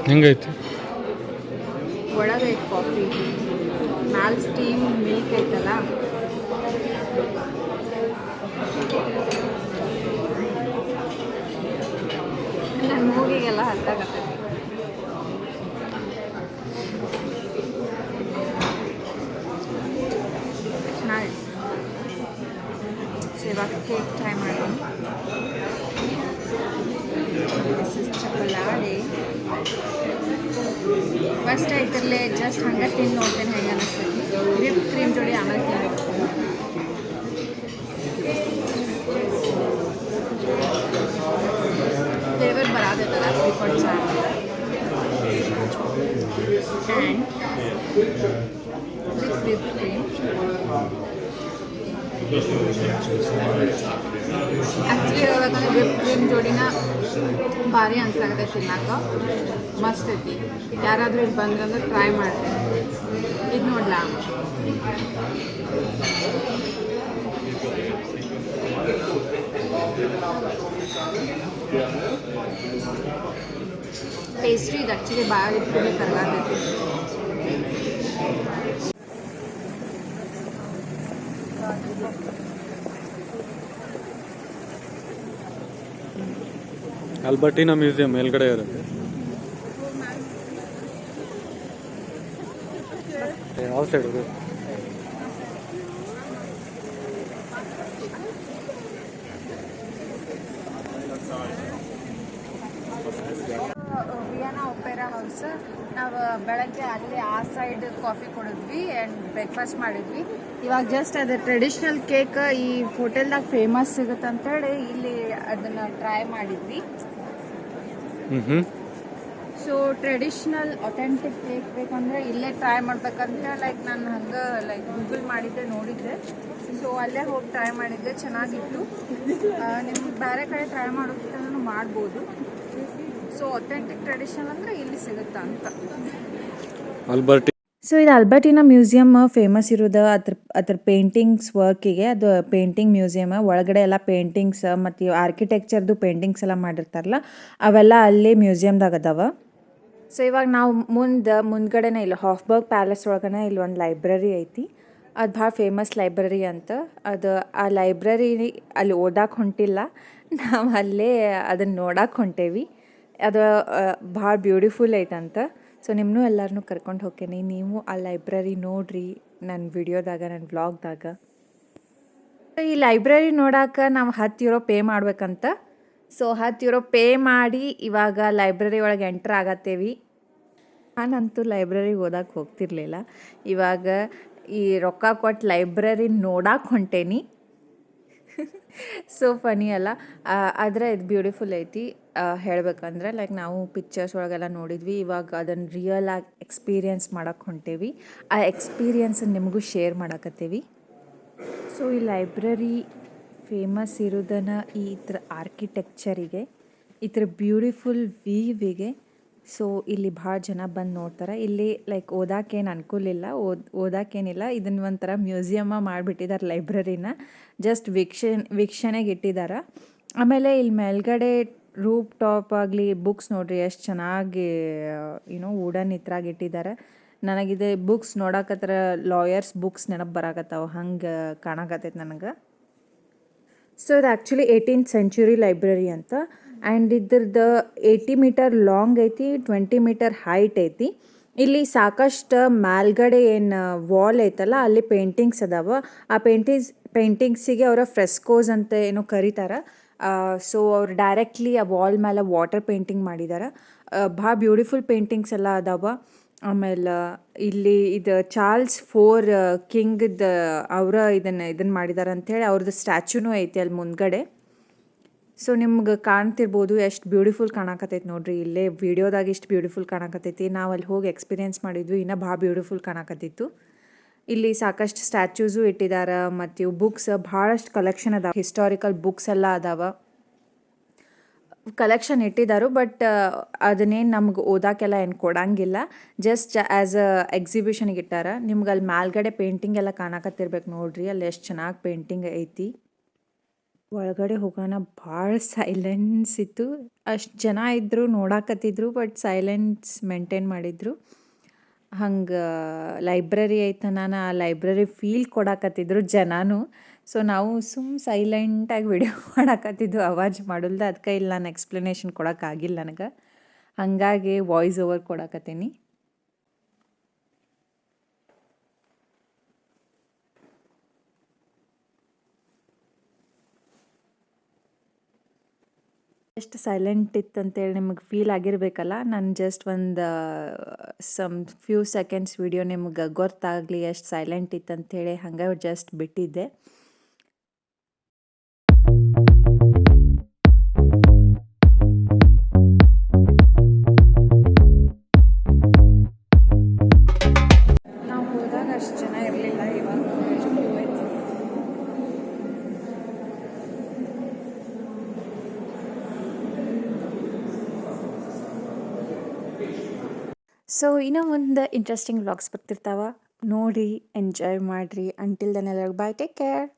ಹೆಂಗೈತಿ? ಒಳಗೈತೆ ಕಾಫಿ, ಮ್ಯಾಲ ಸ್ಟೀಮ್ ಮಿಲ್ಕ್ ಐತಲ್ಲ, ನನ್ನ ಮೂಗಿಗೆಲ್ಲ ಹತ್ತಾಗತ್ತೈತಿ. ಚೆನ್ನಾಗಿ ಇವಾಗ ಕೇಕ್ ಟ್ರೈ ಮಾಡೋಣ. This is chocolate. ಫಸ್ಟ್ ಐತರಲ್ಲೇ ಜಸ್ಟ್ ಹಂಗೆ ತಿಂದು ನೋಡ್ತೇನೆ ಹೆಂಗೆ ಅನಿಸ್ತೈತಿ. ವಿಪ್ ಕ್ರೀಮ್ ಜೋಡಿ ಆಮೇಲೆ ತಿನ್ಬೇಕು. ಫ್ಲೇವರ್ ಬರಾದೈತಲ್ಲ ರಿಕಾರ್ಡ್ ಚಾಟ್ and with whip cream. Actually ಹೇಳ್ಬೇಕಂದ್ರೆ ವಿಪ್ ಕ್ರೀಮ್ ಜೋಡಿನ ಭಾರಿ ಅನ್ಸಾಗತ್ತೈತಿ ತಿನ್ನಾಕ. ಮಸ್ತ್ ಐತಿ. ಯಾರಾದರೂ ಇಲ್ಲಿ ಬಂದ್ರಂದ್ರೆ ಟ್ರೈ ಮಾಡ್ತೀನಿ. ಇದು ನೋಡ್ಲಾ, ಪೇಸ್ಟ್ರಿ ಇದು ಆ್ಯಕ್ಚುಲಿ ಭಾಳ ಇಟ್ಕೊಂಡು ಕರ್ಗಾತೈತಿ. ಆಲ್ಬರ್ಟಿನಾ ಮ್ಯೂಸಿಯಂ ಮೇಲ್ಗಡೆ ಇರುತ್ತೆ. ಯಾವ ಸೈಡ್ ಇದೆ? ವಿಯನಾ ಒಪೆರಾ ಹೌಸ್. ನಾವು ಬೆಳಗ್ಗೆ ಅಲ್ಲಿ ಆ ಸೈಡ್ ಕಾಫಿ ಕುಡಿದ್ವಿ ಆ್ಯಂಡ್ ಬ್ರೇಕ್ಫಾಸ್ಟ್ ಮಾಡಿದ್ವಿ. ಇವಾಗ ಜಸ್ಟ್ ಅದು ಟ್ರೆಡಿಷ್ನಲ್ ಕೇಕ್ ಈ ಹೋಟೆಲ್ದಾಗ ಫೇಮಸ್ ಸಿಗುತ್ತೆ ಅಂತೇಳಿ ಇಲ್ಲಿ ಅದನ್ನು ಟ್ರೈ ಮಾಡಿದ್ವಿ. ಸೊ ಟ್ರೆಡಿಷ್ನಲ್ ಅಥೆಂಟಿಕ್ ಕೇಕ್ ಬೇಕಂದ್ರೆ ಇಲ್ಲೇ ಟ್ರೈ ಮಾಡ್ಬೇಕಂತ ಲೈಕ್ ನಾನು ಹಂಗೆ ಲೈಕ್ ಗೂಗಲ್ ಮಾಡಿದ್ದೆ, ನೋಡಿದ್ದೆ. ಸೊ ಅಲ್ಲೇ ಹೋಗಿ ಟ್ರೈ ಮಾಡಿದ್ದೆ, ಚೆನ್ನಾಗಿತ್ತು. ನಿಮ್ಗೆ ಬೇರೆ ಕಡೆ ಟ್ರೈ ಮಾಡೋದಕ್ಕೂ ಮಾಡ್ಬೋದು. ಸೊ ಅಥೆಂಟಿಕ್ ಟ್ರೆಡಿಷನಲ್ ಅಂದರೆ ಇಲ್ಲಿ ಸಿಗುತ್ತಾ ಅಂತ. ಆಲ್ಬರ್ಟಿ. ಸೊ ಇದು ಆಲ್ಬರ್ಟಿನಾ ಮ್ಯೂಸಿಯಮ್ ಫೇಮಸ್ ಇರೋದು ಅದ್ರ ಪೇಂಟಿಂಗ್ಸ್ ವರ್ಕಿಗೆ. ಅದು ಪೇಂಟಿಂಗ್ ಮ್ಯೂಸಿಯಮ್. ಒಳಗಡೆ ಎಲ್ಲ ಪೇಂಟಿಂಗ್ಸ್ ಮತ್ತು ಆರ್ಕಿಟೆಕ್ಚರ್ದು ಪೇಂಟಿಂಗ್ಸ್ ಎಲ್ಲ ಮಾಡಿರ್ತಾರಲ್ಲ, ಅವೆಲ್ಲ ಅಲ್ಲೇ ಮ್ಯೂಸಿಯಮ್ದಾಗ ಅದಾವ. ಸೊ ಇವಾಗ ನಾವು ಮುಂದ್ಗಡೆನೇ ಇಲ್ಲ ಹಾಫ್ಬರ್ಗ್ ಪ್ಯಾಲೇಸ್ ಒಳಗನೆ ಇಲ್ಲಿ ಒಂದು ಲೈಬ್ರರಿ ಐತಿ. ಅದು ಭಾಳ ಫೇಮಸ್ ಲೈಬ್ರರಿ ಅಂತ. ಅದು ಆ ಲೈಬ್ರರಿ ಅಲ್ಲಿ ಓದಕ್ಕೆ ಹೊಂಟಿಲ್ಲ, ನಾವು ಅಲ್ಲೇ ಅದನ್ನು ನೋಡಕ್ಕೆ ಹೊಂಟೇವಿ. ಅದು ಭಾಳ ಬ್ಯೂಟಿಫುಲ್ ಐತಂತ. ಸೊ ನಿಮ್ಮನ್ನೂ ಎಲ್ಲರನ್ನೂ ಕರ್ಕೊಂಡು ಹೋಗ್ತೀನಿ. ನೀವು ಆ ಲೈಬ್ರರಿ ನೋಡ್ರಿ ನನ್ನ ವಿಡಿಯೋದಾಗ, ನನ್ನ ವ್ಲಾಗ್ದಾಗ. ಈ ಲೈಬ್ರರಿ ನೋಡೋಕೆ ನಾವು €10 ಪೇ ಮಾಡ್ಬೇಕಂತ. ಸೊ €10 ಪೇ ಮಾಡಿ ಇವಾಗ ಲೈಬ್ರರಿ ಒಳಗೆ ಎಂಟ್ರ್ ಆಗತ್ತೇವಿ. ನಾನಂತೂ ಲೈಬ್ರರಿಗೆ ಓದಕ್ಕೆ ಹೋಗ್ತಿರ್ಲಿಲ್ಲ. ಇವಾಗ ಈ ರೊಕ್ಕ ಕೊಟ್ಟು ಲೈಬ್ರರಿ ನೋಡಕ್ಕೆ ಹೊಂಟೇನಿ. ಸೊ ಫನಿ ಅಲ್ಲ. ಆದರೆ ಇದು ಬ್ಯೂಟಿಫುಲ್ ಐತಿ. ಹೇಳಬೇಕಂದ್ರೆ ಲೈಕ್ ನಾವು ಪಿಕ್ಚರ್ಸ್ ಒಳಗೆಲ್ಲ ನೋಡಿದ್ವಿ, ಇವಾಗ ಅದನ್ನು ರಿಯಲ್ ಆಗಿ ಎಕ್ಸ್ಪೀರಿಯನ್ಸ್ ಮಾಡೋಕ್ಕೆ ಹೊಂಟೇವಿ. ಆ ಎಕ್ಸ್ಪೀರಿಯನ್ಸನ್ನು ನಿಮಗೂ ಶೇರ್ ಮಾಡಕತ್ತೀವಿ. ಸೊ ಈ ಲೈಬ್ರರಿ ಫೇಮಸ್ ಇರೋದನ್ನು ಈ ಥರ ಆರ್ಕಿಟೆಕ್ಚರಿಗೆ, ಈ ಥರ ಬ್ಯೂಟಿಫುಲ್ ವ್ಯೂವಿಗೆ. ಸೊ ಇಲ್ಲಿ ಭಾಳ ಜನ ಬಂದು ನೋಡ್ತಾರೆ. ಇಲ್ಲಿ ಲೈಕ್ ಓದಕ್ಕೇನು ಅನುಕೂಲಿಲ್ಲ, ಓದಕ್ಕೇನಿಲ್ಲ. ಇದನ್ನು ಒಂಥರ ಮ್ಯೂಸಿಯಮ್ಮ ಮಾಡಿಬಿಟ್ಟಿದ್ದಾರೆ ಲೈಬ್ರರಿನ. ಜಸ್ಟ್ ವೀಕ್ಷಣೆಗೆ ಇಟ್ಟಿದ್ದಾರೆ. ಆಮೇಲೆ ಇಲ್ಲಿ ಮೇಲ್ಗಡೆ ರೂಪ್ ಟಾಪ್ ಆಗಲಿ ಬುಕ್ಸ್ ನೋಡ್ರಿ ಎಷ್ಟು ಚೆನ್ನಾಗಿ ವುಡನ್ ಇದ್ರಾಗ ಇಟ್ಟಿದ್ದಾರೆ. ನನಗಿದೆ ಬುಕ್ಸ್ ನೋಡಕತ್ರ ಲಾಯರ್ಸ್ ಬುಕ್ಸ್ ನೆನಪು ಬರಾಕತ್ತಾವ, ಹಂಗೆ ಕಾಣಕತ್ತೈತೆ ನನಗೆ. ಸೊ ಇದು ಆ್ಯಕ್ಚುಲಿ 18th century ಲೈಬ್ರರಿ ಅಂತ. ಆ್ಯಂಡ್ ಇದ್ರದ್ದು 80 ಮೀಟರ್ ಲಾಂಗ್ ಐತಿ, 20 ಮೀಟರ್ ಹೈಟ್ ಐತಿ. ಇಲ್ಲಿ ಸಾಕಷ್ಟು ಮೇಲ್ಗಡೆ ಏನು ವಾಲ್ ಐತಲ್ಲ ಅಲ್ಲಿ ಪೇಂಟಿಂಗ್ಸ್ ಅದಾವ. ಆ ಪೇಂಟಿಂಗ್ಸಿಗೆ ಅವರ ಫ್ರೆಸ್ಕೋಸ್ ಅಂತ ಏನೋ ಕರೀತಾರೆ. ಸೊ ಅವ್ರು ಡೈರೆಕ್ಟ್ಲಿ ಆ ವಾಲ್ ಮೇಲೆ ವಾಟರ್ ಪೇಂಟಿಂಗ್ ಮಾಡಿದ್ದಾರೆ. ಭಾಳ ಬ್ಯೂಟಿಫುಲ್ ಪೇಂಟಿಂಗ್ಸ್ ಎಲ್ಲ ಅದಾವ. ಆಮೇಲೆ ಇಲ್ಲಿ ಇದು ಚಾರ್ಲ್ಸ್ IV ಕಿಂಗ್ದು ಅವರ ಇದನ್ನು ಮಾಡಿದ್ದಾರೆ ಅಂಥೇಳಿ ಅವ್ರದ್ದು ಸ್ಟ್ಯಾಚ್ಯೂನೂ ಐತಿ ಅಲ್ಲಿ ಮುಂದ್ಗಡೆ. ಸೊ ನಿಮ್ಗೆ ಕಾಣ್ತಿರ್ಬೋದು ಎಷ್ಟು ಬ್ಯೂಟಿಫುಲ್ ಕಾಣಕತ್ತೈತಿ ನೋಡ್ರಿ. ಇಲ್ಲೇ ವಿಡಿಯೋದಾಗ ಇಷ್ಟು ಬ್ಯೂಟಿಫುಲ್ ಕಾಣಕತ್ತೈತಿ. ನಾವು ಅಲ್ಲಿ ಹೋಗಿ ಎಕ್ಸ್ಪೀರಿಯೆನ್ಸ್ ಮಾಡಿದ್ವಿ, ಇನ್ನೂ ಭಾಳ ಬ್ಯೂಟಿಫುಲ್ ಕಾಣಕತ್ತಿತ್ತು. ಇಲ್ಲಿ ಸಾಕಷ್ಟು ಸ್ಟ್ಯಾಚ್ಯೂಸು ಇಟ್ಟಿದ್ದಾರೆ ಮತ್ತು ಇವು ಬುಕ್ಸ್ ಭಾಳಷ್ಟು ಕಲೆಕ್ಷನ್ ಅದಾವ. ಹಿಸ್ಟಾರಿಕಲ್ ಬುಕ್ಸ್ ಎಲ್ಲ ಅದಾವ, ಕಲೆಕ್ಷನ್ ಇಟ್ಟಿದ್ದಾರೆ. ಬಟ್ ಅದನ್ನೇನು ನಮ್ಗೆ ಓದೋಕ್ಕೆಲ್ಲ ಏನು ಕೊಡಂಗಿಲ್ಲ, ಜಸ್ಟ್ ಆ್ಯಸ್ ಅ ಎಕ್ಸಿಬಿಷನ್ಗೆ ಇಟ್ಟಾರ. ನಿಮ್ಗೆ ಅಲ್ಲಿ ಮೇಲ್ಗಡೆ ಪೇಂಟಿಂಗ್ ಎಲ್ಲ ಕಾಣಕತ್ತಿರ್ಬೇಕು ನೋಡ್ರಿ, ಅಲ್ಲಿ ಎಷ್ಟು ಚೆನ್ನಾಗಿ ಪೇಂಟಿಂಗ್ ಐತಿ. ಒಳಗಡೆ ಹೋಗೋಣ ಭಾಳ ಸೈಲೆನ್ಸ್ ಇತ್ತು. ಅಷ್ಟು ಜನ ಇದ್ದರು ನೋಡಾಕತ್ತಿದ್ರು, ಬಟ್ ಸೈಲೆನ್ಸ್ ಮೇಂಟೈನ್ ಮಾಡಿದ್ರು. ಹಂಗೆ ಲೈಬ್ರರಿ ಐತೆ, ನಾನು ಆ ಲೈಬ್ರರಿ ಫೀಲ್ ಕೊಡಾಕತ್ತಿದ್ರು ಜನನು. ಸೊ ನಾವು ಸೈಲೆಂಟಾಗಿ ವಿಡಿಯೋ ಮಾಡಾಕತ್ತಿದ್ದು, ಅವಾಜ್ ಮಾಡಲ್ದು. ಅದಕ್ಕೆ ಇಲ್ಲಿ ನಾನು ಎಕ್ಸ್ಪ್ಲನೇಷನ್ ಕೊಡೋಕ್ಕಾಗಿಲ್ಲ ನನಗೆ, ಹಾಗಾಗಿ ವಾಯ್ಸ್ ಓವರ್ ಕೊಡಾಕತ್ತೀನಿ. ಎಷ್ಟು ಸೈಲೆಂಟ್ ಇತ್ತಂತೇಳಿ ನಿಮಗೆ ಫೀಲ್ ಆಗಿರಬೇಕಲ್ಲ. ನಾನು ಜಸ್ಟ್ ಒಂದು ಫ್ಯೂ ಸೆಕೆಂಡ್ಸ್ ವಿಡಿಯೋ ನಿಮ್ಗೆ ಗೊತ್ತಾಗಲಿ ಎಷ್ಟು ಸೈಲೆಂಟ್ ಇತ್ತಂತೇಳಿ ಹಂಗೆ ಜಸ್ಟ್ ಬಿಟ್ಟಿದ್ದೆ. ನಾವು ಹೋದಾಗ ಅಷ್ಟು ಜನ ಇರಲಿಲ್ಲ, ಇವಾಗ ಎಷ್ಟು ಹೋಯ್ತು. ಸೊ ಇನ್ನೂ ಒಂದು ಇಂಟ್ರೆಸ್ಟಿಂಗ್ ವ್ಲಾಗ್ಸ್ ಬರ್ತಿರ್ತಾವ, ನೋಡಿ ಎಂಜಾಯ್ ಮಾಡಿರಿ. ಅಂಟಿಲ್ ದೆನ್ ಎಲ್ಲರಿಗೂ ಬಾಯ್, ಟೇಕ್ ಕೇರ್.